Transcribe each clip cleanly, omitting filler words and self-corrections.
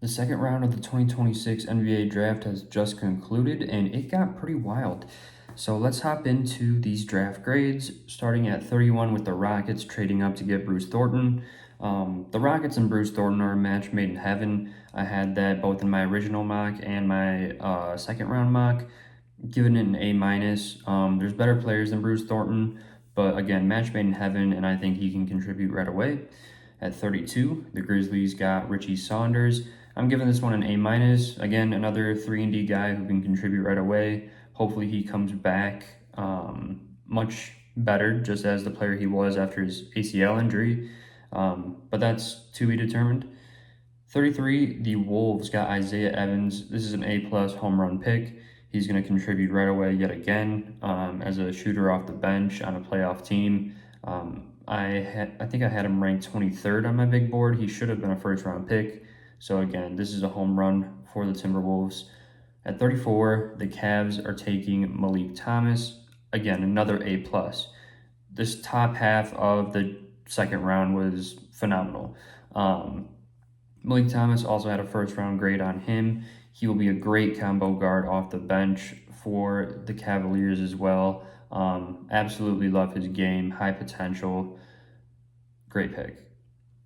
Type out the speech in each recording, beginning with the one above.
The second round of the 2026 NBA draft has just concluded and it got pretty wild. So let's hop into these draft grades, starting at 31 with the Rockets trading up to get Bruce Thornton. The Rockets and Bruce Thornton are a match made in heaven. I had that both in my original mock and my second round mock, giving it an A minus. There's better players than Bruce Thornton, but again, match made in heaven, and I think he can contribute right away. At 32, the Grizzlies got Richie Saunders. I'm giving this one an A minus. Again, another 3-and-D guy who can contribute right away. Hopefully he comes back much better, just as the player he was after his ACL injury. But that's to be determined. 33, the Wolves got Isaiah Evans. This is an A-plus home run pick. He's going to contribute right away yet again as a shooter off the bench on a playoff team. I think I had him ranked 23rd on my big board. He should have been a first-round pick. So again, this is a home run for the Timberwolves. At 34, the Cavs are taking Malik Thomas. Again, another A+. This top half of the second round was phenomenal. Malik Thomas also had a first-round grade on him. He will be a great combo guard off the bench for the Cavaliers as well. Absolutely love his game, high potential, great pick.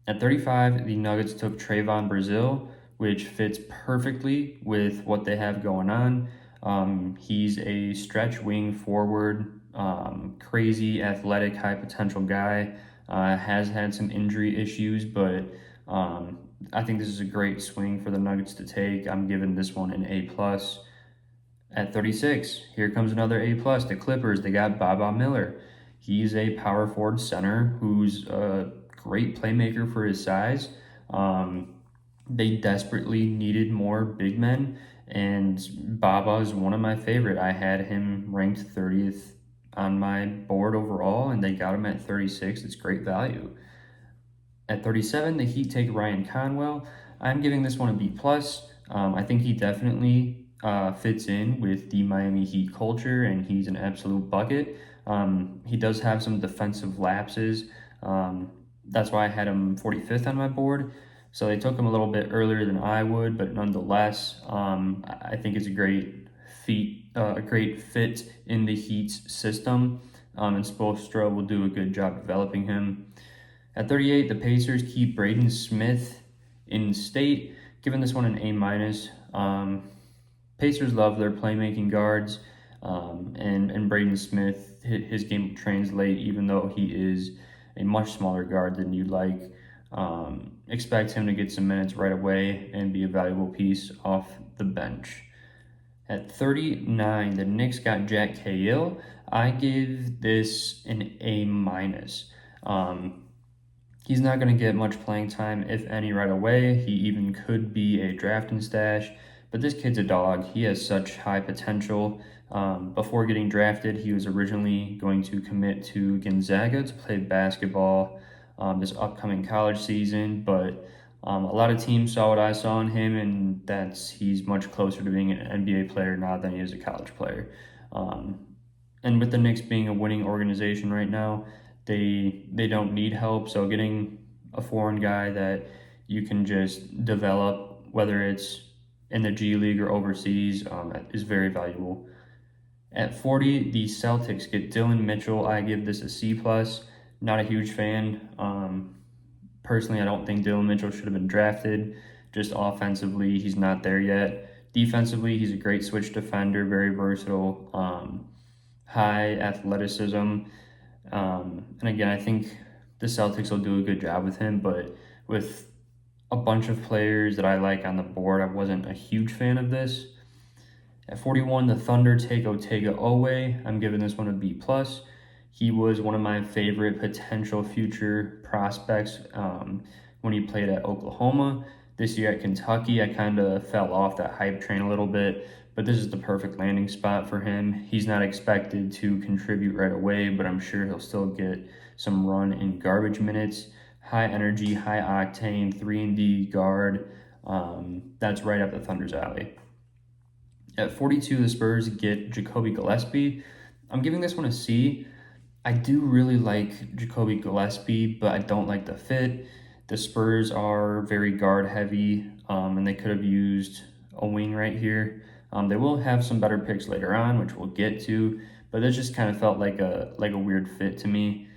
At 35, the Nuggets took Trayvon Brazile, which fits perfectly with what they have going on. He's a stretch wing forward, crazy athletic, high potential guy. Has had some injury issues, but I think this is a great swing for the Nuggets to take. I'm giving this one an A+. At 36, here comes another A+. The Clippers, they got Baba Miller. He's a power forward center who's a great playmaker for his size. They desperately needed more big men, and Baba is one of my favorite. I had him ranked 30th on my board overall, and they got him at 36. It's great value. At 37, the Heat take Ryan Conwell. I'm giving this one a B+. I think he definitely fits in with the Miami Heat culture, and he's an absolute bucket. He does have some defensive lapses. That's why I had him 45th on my board. So they took him a little bit earlier than I would, but nonetheless, I think it's a great fit in the Heat's system, and Spoelstra will do a good job developing him. At 38, the Pacers keep Braden Smith in state, giving this one an A-. Pacers love their playmaking guards, and Braden Smith, his game will translate, even though he is a much smaller guard than you'd like. Expect him to get some minutes right away and be a valuable piece off the bench. At 39, the Knicks got Jack Cahill. I gave this an A-. He's not going to get much playing time, if any, right away. He even could be a drafting stash, but this kid's a dog. He has such high potential. Before getting drafted, he was originally going to commit to Gonzaga to play basketball this upcoming college season, but a lot of teams saw what I saw in him, and he's much closer to being an NBA player now than he is a college player. And with the Knicks being a winning organization right now, they don't need help, so getting a foreign guy that you can just develop, whether it's in the G League or overseas, is very valuable. At 40, the Celtics get Dylan Mitchell. I give this a C+. Not a huge fan. Personally, I don't think Dylan Mitchell should have been drafted. Just offensively, he's not there yet. Defensively, he's a great switch defender, very versatile, high athleticism. And again, I think the Celtics will do a good job with him, but with a bunch of players that I like on the board, I wasn't a huge fan of this. At 41, the Thunder take Otega Oweh. I'm giving this one a B+. He was one of my favorite potential future prospects when he played at Oklahoma. This year at Kentucky, I kind of fell off that hype train a little bit, but this is the perfect landing spot for him. He's not expected to contribute right away, but I'm sure he'll still get some run in garbage minutes. High energy, high octane, 3-and-D guard. That's right up the Thunder's alley. At 42, the Spurs get Jacoby Gillespie. I'm giving this one a C. I do really like Jacoby Gillespie, but I don't like the fit. The Spurs are very guard heavy, and they could have used a wing right here. They will have some better picks later on, which we'll get to, but this just kind of felt like a weird fit to me.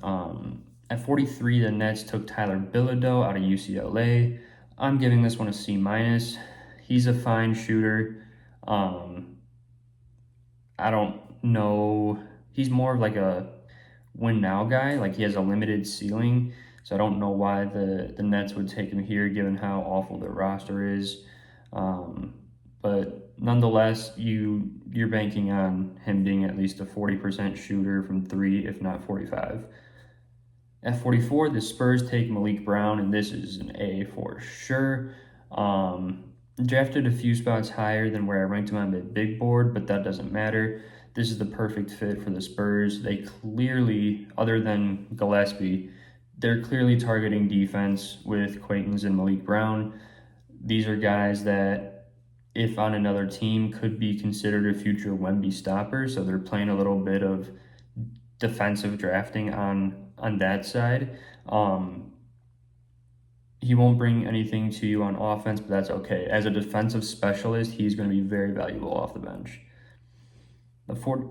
At 43, the Nets took Tyler Bilodeau out of UCLA. I'm giving this one a C minus. He's a fine shooter. I don't know. He's more of like a win now guy. Like he has a limited ceiling. So I don't know why the Nets would take him here given how awful their roster is. But nonetheless, you're banking on him being at least a 40% shooter from 3, if not 45. At 44, the Spurs take Malik Brown, and this is an A for sure. Drafted a few spots higher than where I ranked him on the big board, but that doesn't matter. This is the perfect fit for the Spurs. They clearly, other than Gillespie, they're clearly targeting defense with Quaintance and Malik Brown. These are guys that, if on another team, could be considered a future Wemby stopper. So they're playing a little bit of defensive drafting on that side. He won't bring anything to you on offense, but that's okay. As a defensive specialist, he's going to be very valuable off the bench.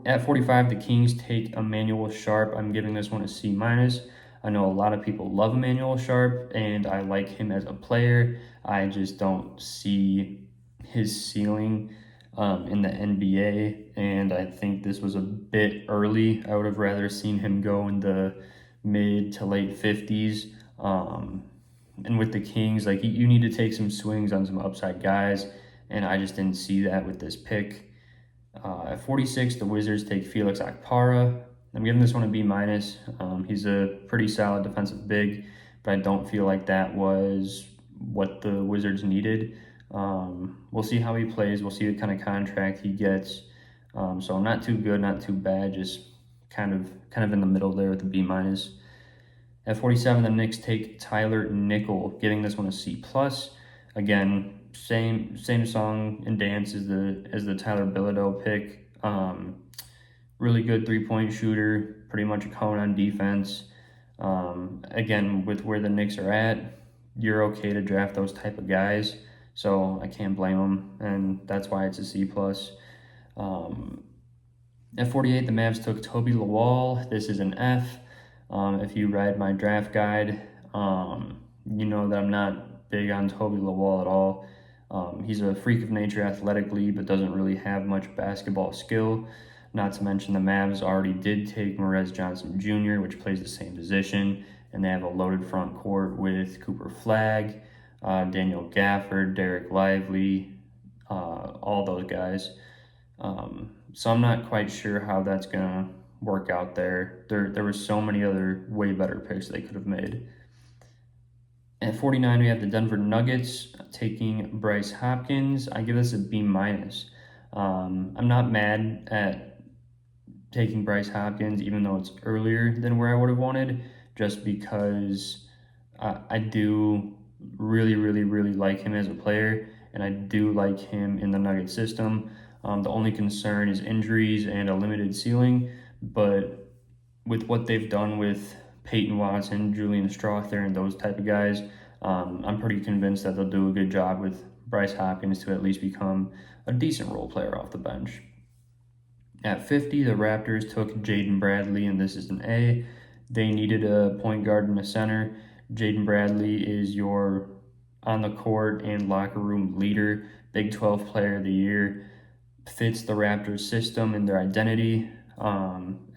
At 45, the Kings take Emmanuel Sharp. I'm giving this one a C minus. I know a lot of people love Emmanuel Sharp, and I like him as a player. I just don't see his ceiling in the NBA, and I think this was a bit early. I would have rather seen him go in the mid to late 50s. And with the Kings, like you need to take some swings on some upside guys, and I just didn't see that with this pick. At 46, the Wizards take Felix Okpara. I'm giving this one a B minus. He's a pretty solid defensive big, but I don't feel like that was what the Wizards needed. We'll see how he plays. We'll see what kind of contract he gets. So not too good, not too bad. Just kind of in the middle there with a B minus. At 47, the Knicks take Tyler Nickel, giving this one a C plus. Again, same song and dance as the Tyler Bilodeau pick. Really good 3-point shooter, pretty much a cone on defense. Again, with where the Knicks are at, you're okay to draft those type of guys, so I can't blame them, and that's why it's a C plus. At 48, the Mavs took Toby Lawal. This is an F. If you read my draft guide, you know that I'm not big on Toby Lawal at all. He's a freak of nature athletically, but doesn't really have much basketball skill. Not to mention the Mavs already did take Morez Johnson Jr., which plays the same position, and they have a loaded front court with Cooper Flagg, Daniel Gafford, Derek Lively, all those guys. So I'm not quite sure how that's going to work out there. There were so many other way better picks they could have made. At 49, we have the Denver Nuggets taking Bryce Hopkins. I give this a B minus. I'm not mad at taking Bryce Hopkins, even though it's earlier than where I would have wanted, just because I do really, really, really like him as a player, and I do like him in the Nugget system. The only concern is injuries and a limited ceiling, but with what they've done with Peyton Watson, Julian Strawther, and those type of guys, I'm pretty convinced that they'll do a good job with Bryce Hopkins to at least become a decent role player off the bench. At 50, the Raptors took Jaden Bradley, and this is an A. They needed a point guard and a center. Jaden Bradley is your on-the-court and locker room leader, Big 12 Player of the Year, fits the Raptors system and their identity.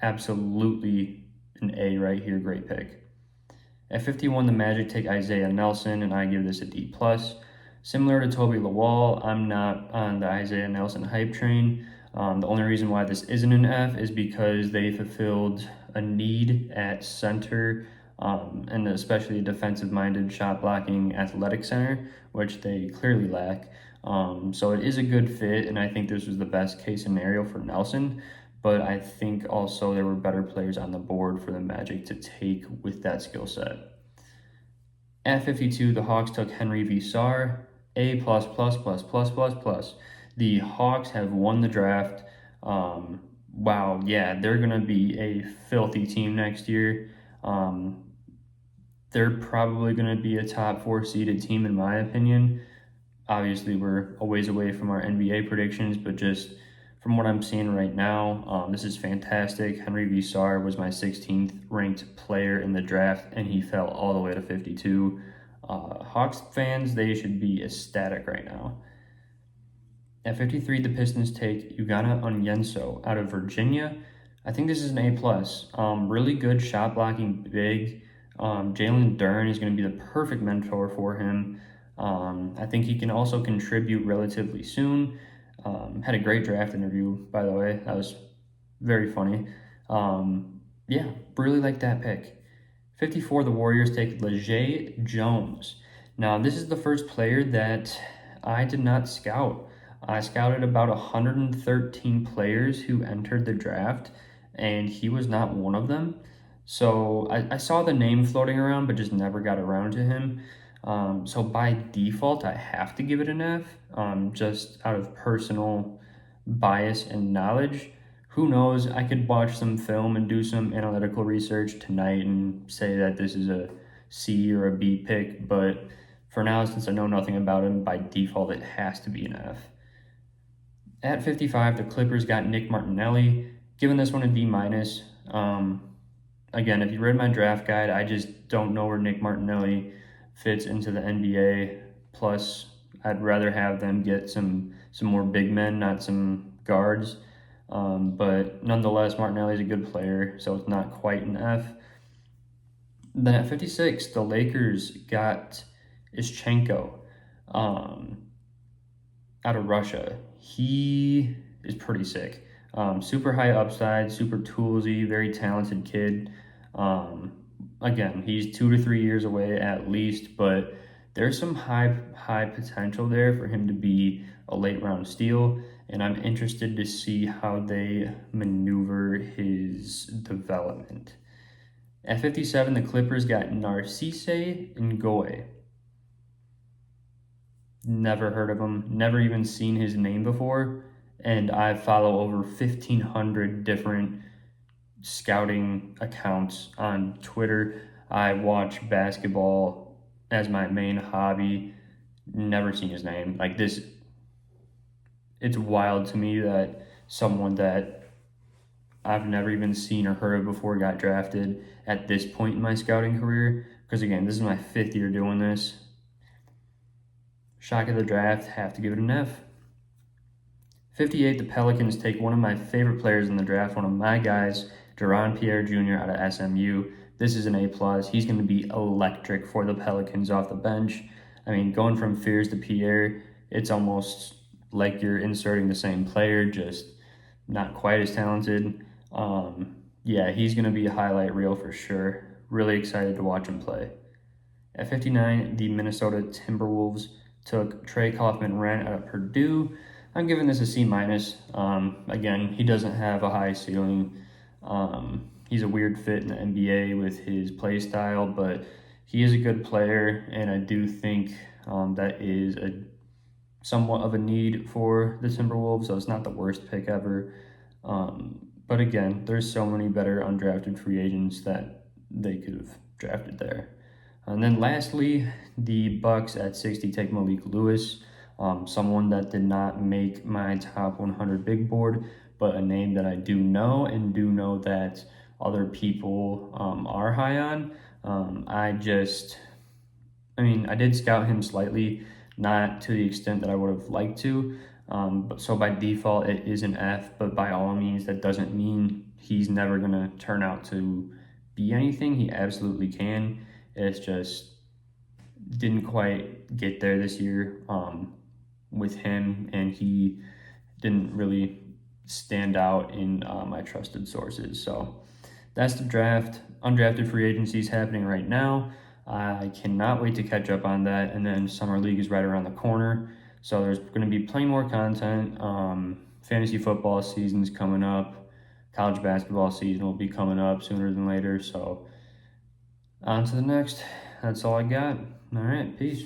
Absolutely an A right here, great pick. At 51, the Magic take Isaiah Nelson, and I give this a D+. Similar to Toby Lawal, I'm not on the Isaiah Nelson hype train. The only reason why this isn't an F is because they fulfilled a need at center, and especially a defensive-minded, shot-blocking, athletic center, which they clearly lack. So it is a good fit, and I think this was the best case scenario for Nelson, but I think also there were better players on the board for the Magic to take with that skill set. At 52, the Hawks took Henry Vesar, A+++++++. The Hawks have won the draft. Wow, yeah, they're going to be a filthy team next year. they're probably going to be a top 4 seeded team in my opinion. Obviously, we're a ways away from our NBA predictions, but just from what I'm seeing right now, this is fantastic. Henry V. Sar was my 16th ranked player in the draft, and he fell all the way to 52. Hawks fans, they should be ecstatic right now. At 53, the Pistons take Ugonna Onyenso out of Virginia. I think this is an A+. Really good shot blocking big. Jalen Duren is going to be the perfect mentor for him. I think he can also contribute relatively soon. Had a great draft interview, by the way. That was very funny. Yeah, really like that pick. 54, the Warriors take Leger Jones. Now, this is the first player that I did not scout. I scouted about 113 players who entered the draft, and he was not one of them. So I saw the name floating around, but just never got around to him. So by default, I have to give it an F, just out of personal bias and knowledge. Who knows? I could watch some film and do some analytical research tonight and say that this is a C or a B pick, but for now, since I know nothing about him, by default, it has to be an F. At 55, the Clippers got Nick Martinelli, giving this one a D-. Again, if you read my draft guide, I just don't know where Nick Martinelli fits into the NBA. Plus, I'd rather have them get some more big men, not some guards. But nonetheless, Martinelli's a good player, so it's not quite an F. Then at 56, the Lakers got Ischenko out of Russia. He is pretty sick. Super high upside, super toolsy, very talented kid. Again, he's 2 to 3 years away at least, but there's some high potential there for him to be a late round steal, and I'm interested to see how they maneuver his development. At 57, the Clippers got Narcisse Ngoe. Never heard of him, never even seen his name before, and I follow over 1,500 different scouting accounts on Twitter. I watch basketball as my main hobby. Never seen his name. Like this, it's wild to me that someone that I've never even seen or heard of before got drafted at this point in my scouting career. Because again, this is my 5th year doing this. Shock of the draft, have to give it an F. 58, the Pelicans take one of my favorite players in the draft, one of my guys, Deron Pierre Jr. out of SMU. This is an A+. He's going to be electric for the Pelicans off the bench. I mean, going from Fears to Pierre, it's almost like you're inserting the same player, just not quite as talented. Yeah, he's going to be a highlight reel for sure. Really excited to watch him play. At 59, the Minnesota Timberwolves took Trey Kaufman-Renn out of Purdue. I'm giving this a C-. Again, he doesn't have a high ceiling. He's a weird fit in the NBA with his play style, but he is a good player, and I do think that is somewhat of a need for the Timberwolves, so it's not the worst pick ever. But again, there's so many better undrafted free agents that they could have drafted there. And then lastly, the Bucks at 60 take Malik Lewis, someone that did not make my top 100 big board, but a name that I do know and do know that other people are high on. I did scout him slightly, not to the extent that I would have liked to. But so by default, it is an F, but by all means, that doesn't mean he's never going to turn out to be anything. He absolutely can. It's just didn't quite get there this year with him, and he didn't really stand out in my trusted sources. So that's the draft. Undrafted free agency is happening right now. I cannot wait to catch up on that, and then Summer League is right around the corner. So there's going to be plenty more content. Fantasy football season's coming up. College basketball season will be coming up sooner than later. So on to the next. That's all I got. All right, peace.